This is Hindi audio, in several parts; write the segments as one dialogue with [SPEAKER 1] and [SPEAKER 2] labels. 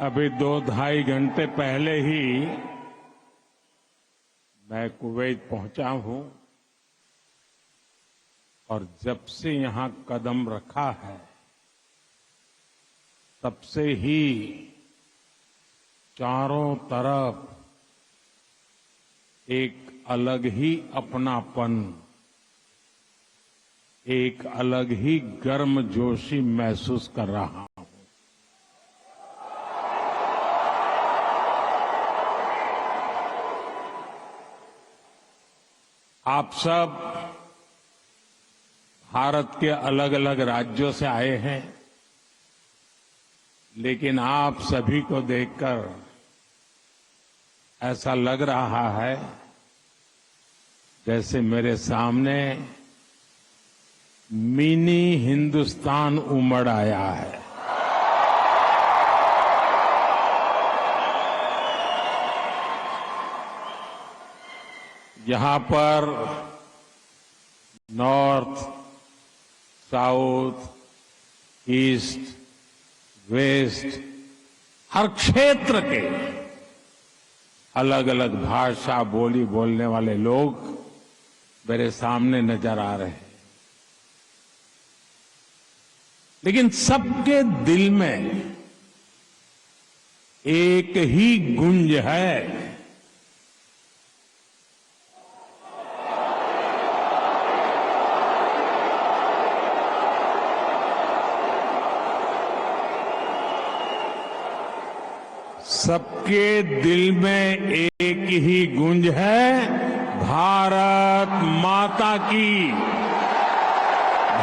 [SPEAKER 1] अभी 2-2.5 घंटे पहले ही मैं कुवैत पहुंचा हूं और जब से यहां कदम रखा है तब से ही चारों तरफ एक अलग ही अपनापन, एक अलग ही गर्मजोशी महसूस कर रहा हूं। आप सब भारत के अलग अलग राज्यों से आए हैं, लेकिन आप सभी को देखकर ऐसा लग रहा है जैसे मेरे सामने मिनी हिंदुस्तान उमड़ आया है। यहां पर नॉर्थ, साउथ, ईस्ट, वेस्ट, हर क्षेत्र के अलग अलग भाषा बोली बोलने वाले लोग मेरे सामने नजर आ रहे हैं, लेकिन सबके दिल में एक ही गुंज है। सबके दिल में एक ही गूंज है, भारत माता की,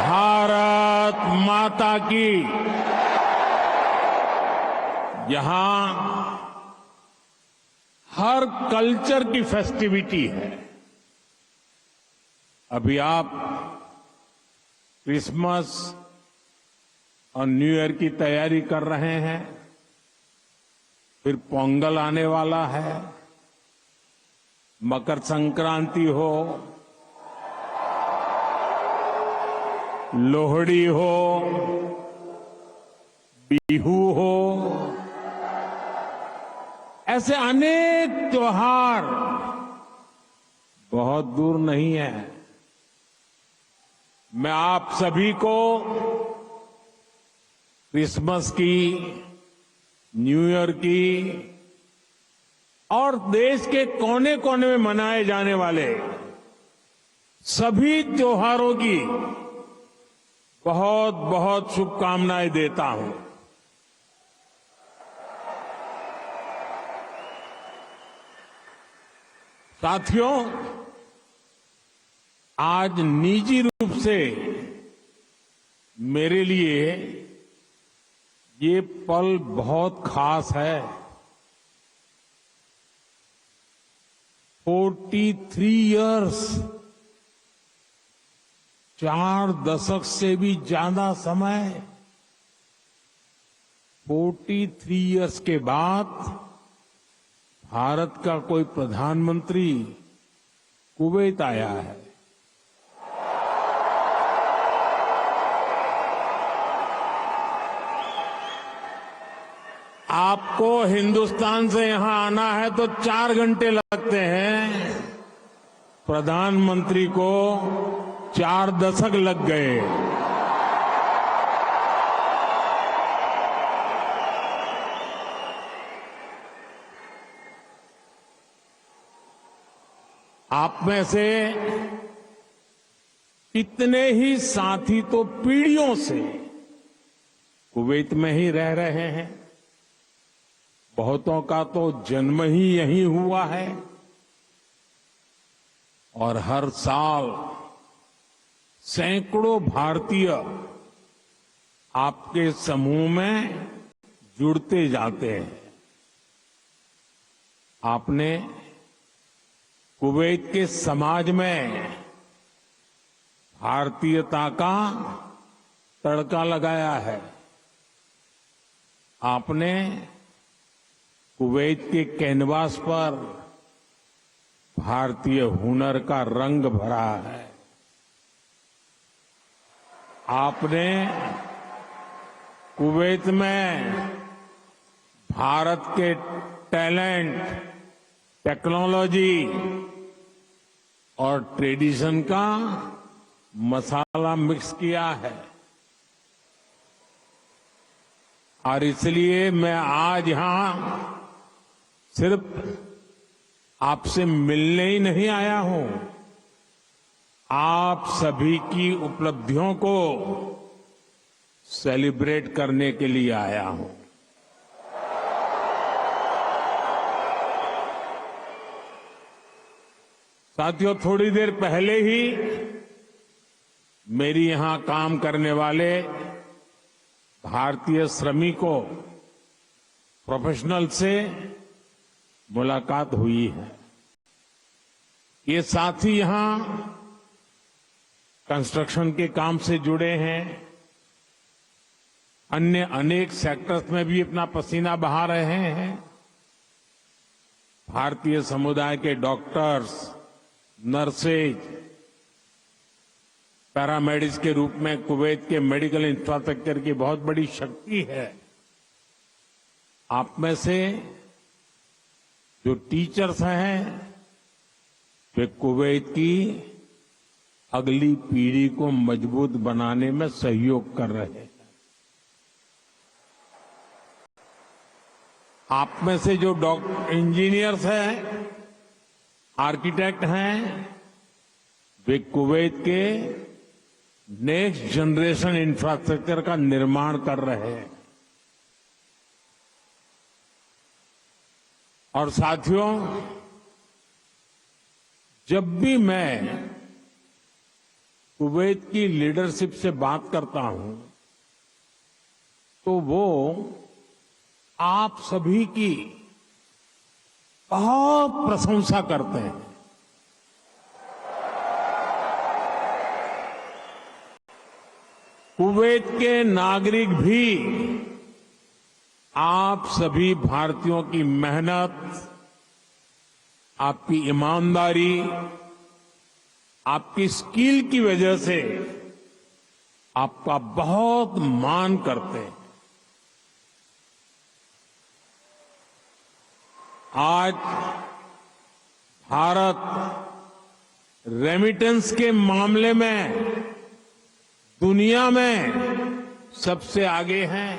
[SPEAKER 1] भारत माता की। यहां हर कल्चर की फेस्टिविटी है। अभी आप क्रिसमस और न्यू ईयर की तैयारी कर रहे हैं, फिर पोंगल आने वाला है, मकर संक्रांति हो, लोहड़ी हो, बिहू हो, ऐसे अनेक त्योहार बहुत दूर नहीं है। मैं आप सभी को क्रिसमस की, न्यू ईयर की और देश के कोने कोने में मनाए जाने वाले सभी त्योहारों की बहुत बहुत शुभकामनाएं देता हूं। साथियों, आज निजी रूप से मेरे लिए ये पल बहुत खास है। 43 इयर्स, 4 दशक से भी ज्यादा समय, 43 इयर्स के बाद भारत का कोई प्रधानमंत्री कुवैत आया है। आपको हिंदुस्तान से यहां आना है तो 4 घंटे लगते हैं, प्रधानमंत्री को 4 दशक लग गए। आप में से कितने ही साथी तो पीढ़ियों से कुवैत में ही रह रहे हैं, बहुतों का तो जन्म ही यहीं हुआ है और हर साल सैकड़ों भारतीय आपके समूह में जुड़ते जाते हैं। आपने कुवैत के समाज में भारतीयता का तड़का लगाया है। आपने कुवैत के कैनवास पर भारतीय हुनर का रंग भरा है। आपने कुवैत में भारत के टैलेंट, टेक्नोलॉजी और ट्रेडिशन का मसाला मिक्स किया है। और इसलिए मैं आज यहां सिर्फ आपसे मिलने ही नहीं आया हूं, आप सभी की उपलब्धियों को सेलिब्रेट करने के लिए आया हूं। साथियों, थोड़ी देर पहले ही मेरी यहां काम करने वाले भारतीय श्रमिकों, प्रोफेशनल से मुलाकात हुई है। ये साथी यहां कंस्ट्रक्शन के काम से जुड़े हैं, अन्य अनेक सेक्टर्स में भी अपना पसीना बहा रहे हैं। भारतीय समुदाय के डॉक्टर्स, नर्सेज, पैरामेडिक्स के रूप में कुवैत के मेडिकल इंफ्रास्ट्रक्चर की बहुत बड़ी शक्ति है। आप में से जो टीचर्स हैं, वे कुवैत की अगली पीढ़ी को मजबूत बनाने में सहयोग कर रहे हैं। आप में से जो इंजीनियर्स हैं, आर्किटेक्ट हैं, वे कुवैत के नेक्स्ट जनरेशन इंफ्रास्ट्रक्चर का निर्माण कर रहे हैं। और साथियों, जब भी मैं कुवैत की लीडरशिप से बात करता हूं, तो वो आप सभी की बहुत प्रशंसा करते हैं। कुवैत के नागरिक भी आप सभी भारतीयों की मेहनत, आपकी ईमानदारी, आपकी स्किल की वजह से आपका बहुत मान करते हैं। आज भारत रेमिटेंस के मामले में दुनिया में सबसे आगे है,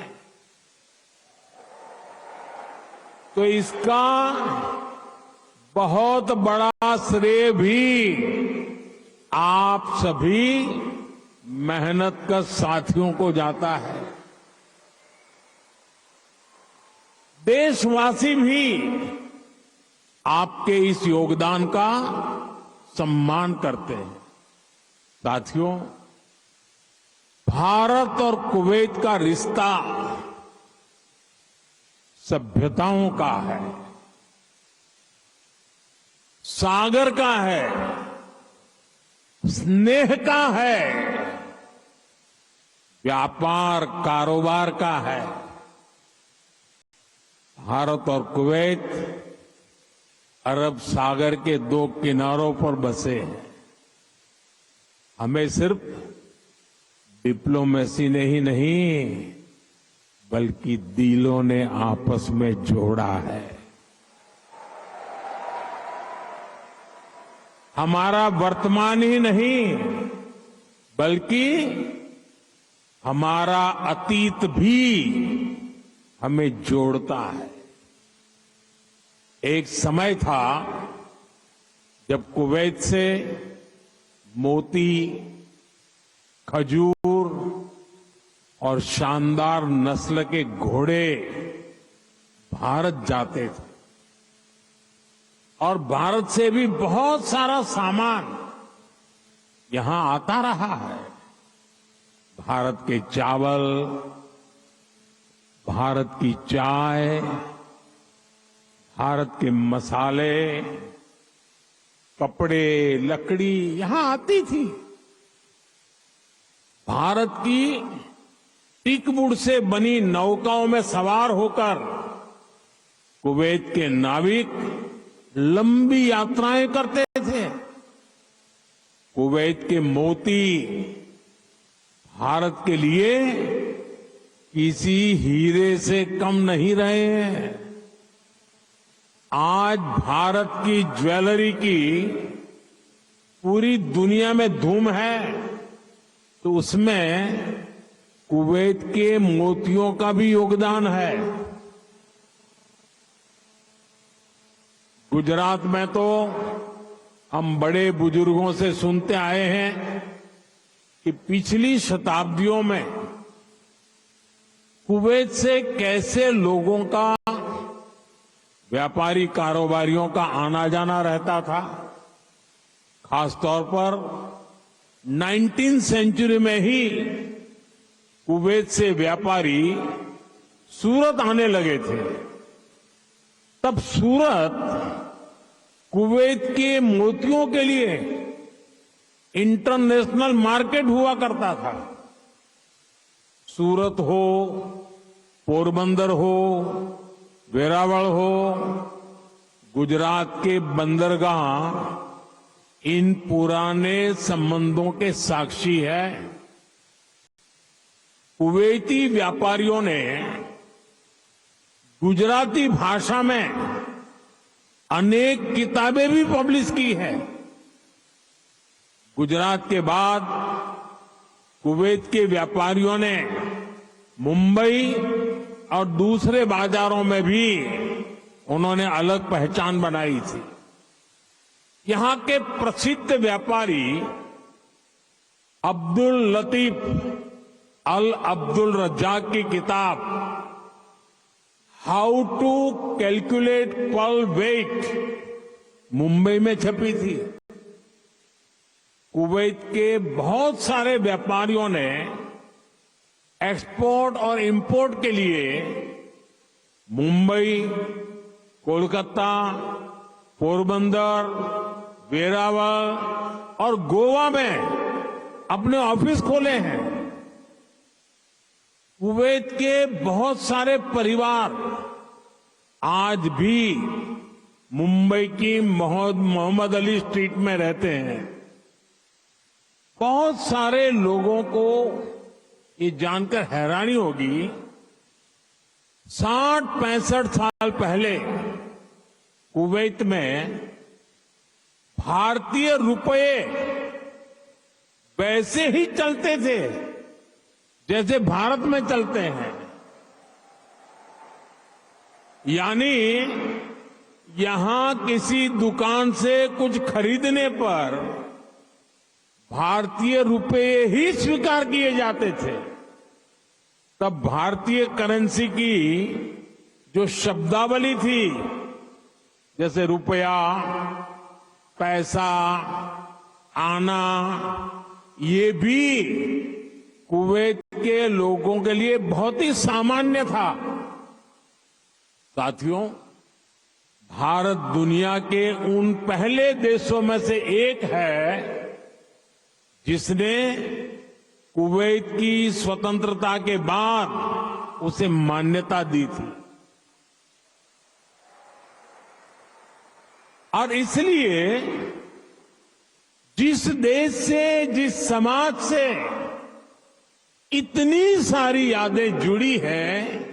[SPEAKER 1] तो इसका बहुत बड़ा श्रेय भी आप सभी मेहनत कर साथियों को जाता है। देशवासी भी आपके इस योगदान का सम्मान करते हैं। साथियों, भारत और कुवैत का रिश्ता सभ्यताओं का है, सागर का है, स्नेह का है, व्यापार कारोबार का है। भारत और कुवैत अरब सागर के दो किनारों पर बसे हैं। हमें सिर्फ डिप्लोमेसी ने ही नहीं, बल्कि दिलों ने आपस में जोड़ा है। हमारा वर्तमान ही नहीं, बल्कि हमारा अतीत भी हमें जोड़ता है। एक समय था जब कुवैत से मोती, खजूर और शानदार नस्ल के घोड़े भारत जाते थे, और भारत से भी बहुत सारा सामान यहां आता रहा है। भारत के चावल, भारत की चाय, भारत के मसाले, कपड़े, लकड़ी यहां आती थी। भारत की टीकवुड से बनी नौकाओं में सवार होकर कुवैत के नाविक लंबी यात्राएं करते थे। कुवैत के मोती भारत के लिए किसी हीरे से कम नहीं रहे हैं। आज भारत की ज्वेलरी की पूरी दुनिया में धूम है, तो उसमें कुवैत के मोतियों का भी योगदान है। गुजरात में तो हम बड़े बुजुर्गों से सुनते आए हैं कि पिछली शताब्दियों में कुवैत से कैसे लोगों का, व्यापारी कारोबारियों का आना जाना रहता था। खासतौर पर 19वीं सेंचुरी में ही कुवैत से व्यापारी सूरत आने लगे थे। तब सूरत कुवैत के मोतियों के लिए इंटरनेशनल मार्केट हुआ करता था। सूरत हो, पोरबंदर हो, वेरावल हो, गुजरात के बंदरगाह इन पुराने संबंधों के साक्षी है। कुवैती व्यापारियों ने गुजराती भाषा में अनेक किताबें भी पब्लिश की है। गुजरात के बाद कुवैत के व्यापारियों ने मुंबई और दूसरे बाजारों में भी उन्होंने अलग पहचान बनाई थी। यहां के प्रसिद्ध व्यापारी अब्दुल लतीफ अल अब्दुल रज्जाक की किताब how to calculate pearl weight Mumbai में छपी थी। कुवैत के बहुत सारे व्यापारियों ने एक्सपोर्ट और इंपोर्ट के लिए मुंबई, कोलकाता, पोरबंदर, वेरावल और गोवा में अपने ऑफिस खोले हैं। कुवैत के बहुत सारे परिवार आज भी मुंबई की मोहम्मद अली स्ट्रीट में रहते हैं। बहुत सारे लोगों को ये जानकर हैरानी होगी, 60-65 साल पहले कुवैत में भारतीय रुपए वैसे ही चलते थे जैसे भारत में चलते हैं। यानी यहां किसी दुकान से कुछ खरीदने पर भारतीय रुपए ही स्वीकार किए जाते थे। तब भारतीय करेंसी की जो शब्दावली थी, जैसे रुपया, पैसा, आना, ये भी कुवैत के लोगों के लिए बहुत ही सामान्य था। साथियों, भारत दुनिया के उन पहले देशों में से एक है जिसने कुवैत की स्वतंत्रता के बाद उसे मान्यता दी थी। और इसलिए जिस देश से, जिस समाज से इतनी सारी यादें जुड़ी हैं,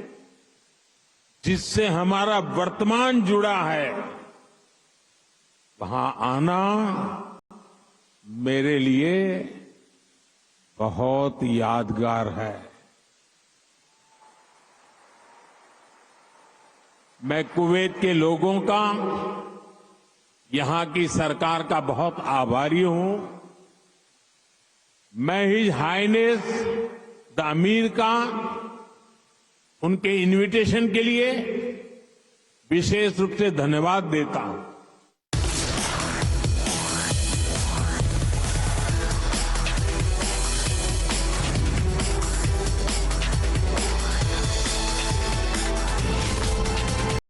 [SPEAKER 1] जिससे हमारा वर्तमान जुड़ा है, वहां आना मेरे लिए बहुत यादगार है। मैं कुवैत के लोगों का, यहां की सरकार का बहुत आभारी हूं। मैं हिज हाइनेस द अमीर का उनके इनविटेशन के लिए विशेष रूप से धन्यवाद देता हूं।